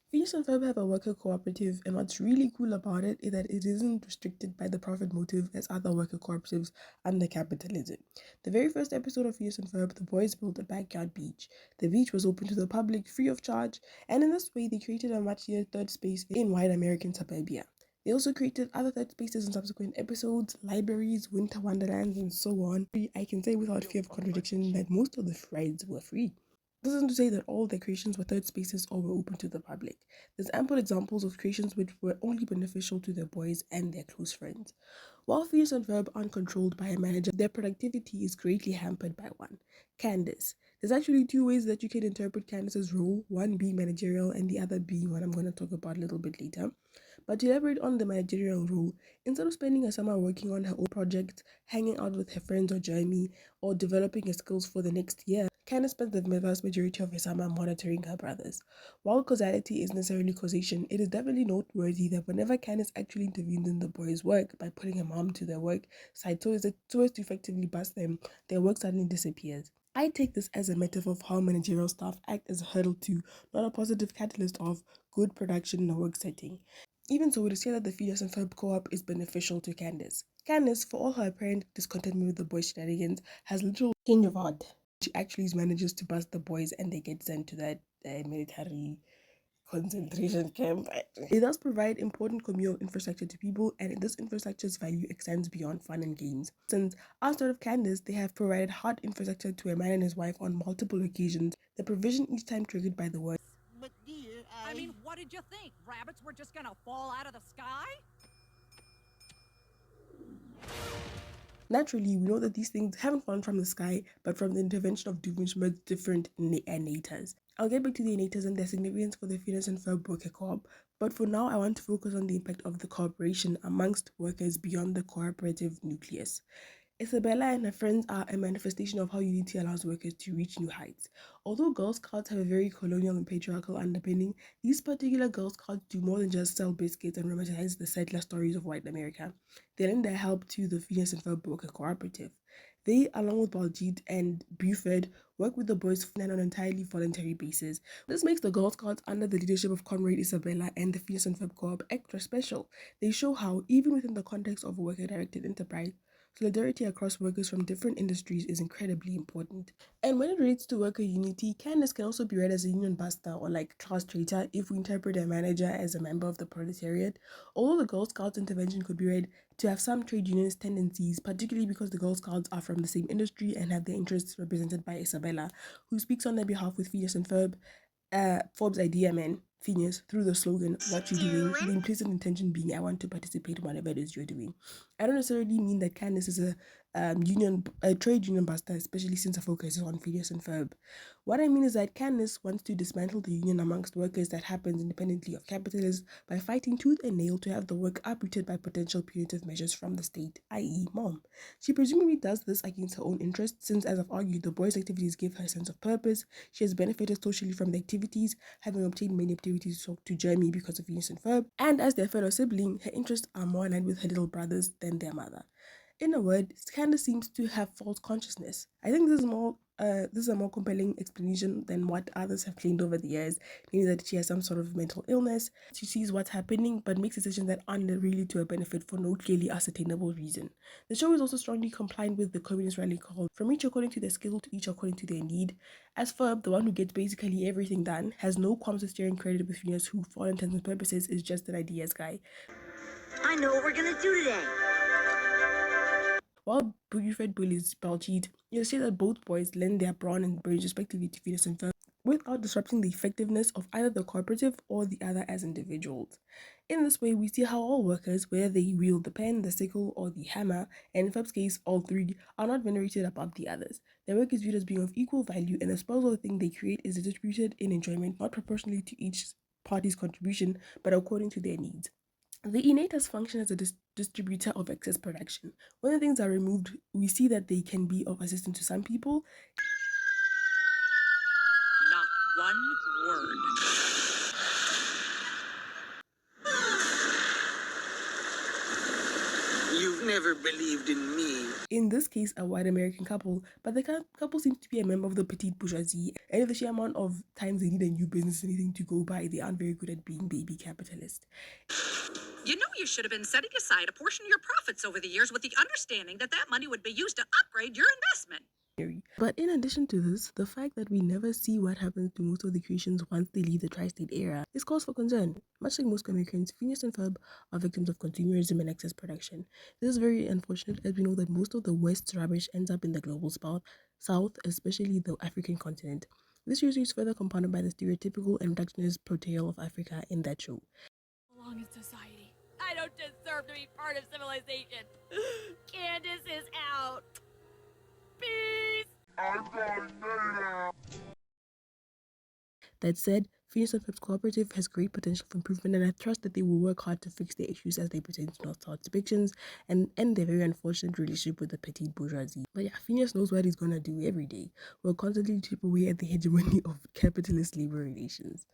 Phineas and Ferb have a worker cooperative, and what's really cool about it is that it isn't restricted by the profit motive as other worker cooperatives under capitalism. The very first episode of Phineas and Ferb, the boys built a backyard beach. The beach was open to the public free of charge, and in this way, they created a much needed third space in white American suburbia. They also created other third spaces in subsequent episodes, libraries, winter wonderlands, and so on. I can say without fear of contradiction that most of the rides were free. This isn't to say that all their creations were third spaces or were open to the public. There's ample examples of creations which were only beneficial to their boys and their close friends. While Phineas and Ferb aren't controlled by a manager, their productivity is greatly hampered by one, Candace. There's actually two ways that you can interpret Candace's role, one being managerial and the other being what I'm going to talk about a little bit later. But to elaborate on the managerial role, instead of spending a summer working on her own project, hanging out with her friends or Jeremy, or developing her skills for the next year, Candace spent the vast majority of her summer monitoring her brothers. While causality is necessarily causation, it is definitely noteworthy that whenever Candace actually intervened in the boys' work by putting her mom to their work side so as to effectively bust them, their work suddenly disappears. I take this as a metaphor of how managerial staff act as a hurdle to, not a positive catalyst of, good production in a work setting. Even so, it is clear that the Phineas and Ferb co-op is beneficial to Candace. Candace, for all her apparent discontentment with the boys' shenanigans, has little change of heart. She actually manages to bust the boys and they get sent to that military concentration camp. It does provide important communal infrastructure to people, and this infrastructure's value extends beyond fun and games. Since outside of Candace, they have provided hard infrastructure to a man and his wife on multiple occasions, the provision each time triggered by the word. But dear, I mean, what did you think? Rabbits were just gonna fall out of the sky? Naturally, we know that these things haven't fallen from the sky, but from the intervention of different innators. I'll get back to the innators and their significance for the Phineas and Ferb worker co-op, but for now I want to focus on the impact of the cooperation amongst workers beyond the cooperative nucleus. Isabella and her friends are a manifestation of how unity allows workers to reach new heights. Although Girl Scouts have a very colonial and patriarchal underpinning, these particular Girl Scouts do more than just sell biscuits and romanticize the settler stories of white America. They lend their help to the Phineas and Ferb Worker Cooperative. They, along with Baljeet and Buford, work with the boys on an entirely voluntary basis. This makes the Girl Scouts under the leadership of Comrade Isabella and the Phineas and Ferb Co-op extra special. They show how, even within the context of a worker-directed enterprise, solidarity across workers from different industries is incredibly important. And when it relates to worker unity, Candace can also be read as a union buster or like class traitor if we interpret a manager as a member of the proletariat. Although the Girl Scouts intervention could be read to have some trade unionist tendencies, particularly because the Girl Scouts are from the same industry and have their interests represented by Isabella, who speaks on their behalf with Phineas and Ferb. Forbes' idea, man, Phineas, through the slogan, what you doing, the implicit intention being, I want to participate in whatever it is you're doing. I don't necessarily mean that Candace is a trade union buster, especially since her focus is on Phineas and Ferb. What I mean is that Candace wants to dismantle the union amongst workers that happens independently of capitalists by fighting tooth and nail to have the work uprooted by potential punitive measures from the state, i.e. mom. She presumably does this against her own interests, since as I've argued, the boys' activities give her a sense of purpose. She has benefited socially from the activities, having obtained many activities to talk to Jeremy because of Venus and Ferb, and as their fellow sibling, her interests are more aligned with her little brothers than their mother. In a word, Candace seems to have false consciousness. I think this is a more compelling explanation than what others have claimed over the years, meaning that she has some sort of mental illness. She sees what's happening but makes decisions that aren't really to her benefit for no clearly ascertainable reason. The show is also strongly compliant with the communist rally call, from each according to their skill to each according to their need. As Ferb, the one who gets basically everything done, has no qualms with sharing credit with Phineas, who for all intents and purposes is just an ideas guy. I know what we're gonna do today. While Buford bullies Baljeet, you'll see that both boys lend their brawn and brains respectively to Phineas and Ferb without disrupting the effectiveness of either the cooperative or the other as individuals. In this way, we see how all workers, whether they wield the pen, the sickle, or the hammer, and in Ferb's case, all three, are not venerated above the others. Their work is viewed as being of equal value, and the spoils of the thing they create is distributed in enjoyment not proportionally to each party's contribution, but according to their needs. The innators function as a distributor of excess production. When the things are removed, we see that they can be of assistance to some people. Not one word. You've never believed in me. In this case, a white American couple, but the couple seems to be a member of the petite bourgeoisie, and if the sheer amount of times they need a new business, anything to go by, they aren't very good at being baby capitalist. You know, you should have been setting aside a portion of your profits over the years with the understanding that that money would be used to upgrade your investment. But in addition to this, the fact that we never see what happens to most of the creations once they leave the tri-state era is cause for concern. Much like most Americans, Phineas and Ferb are victims of consumerism and excess production. This is very unfortunate as we know that most of the West's rubbish ends up in the global south, especially the African continent. This usually is further compounded by the stereotypical and reductionist portrayal of Africa in that show. Belong in society. I don't deserve to be part of civilization. Candace is out. Peace. That said, Phineas and Ferb's cooperative has great potential for improvement, and I trust that they will work hard to fix their issues as they pertain to North-South depictions and end their very unfortunate relationship with the petite bourgeoisie. But yeah, Phineas knows what he's gonna do every day. We'll constantly chip away at the hegemony of capitalist labor relations.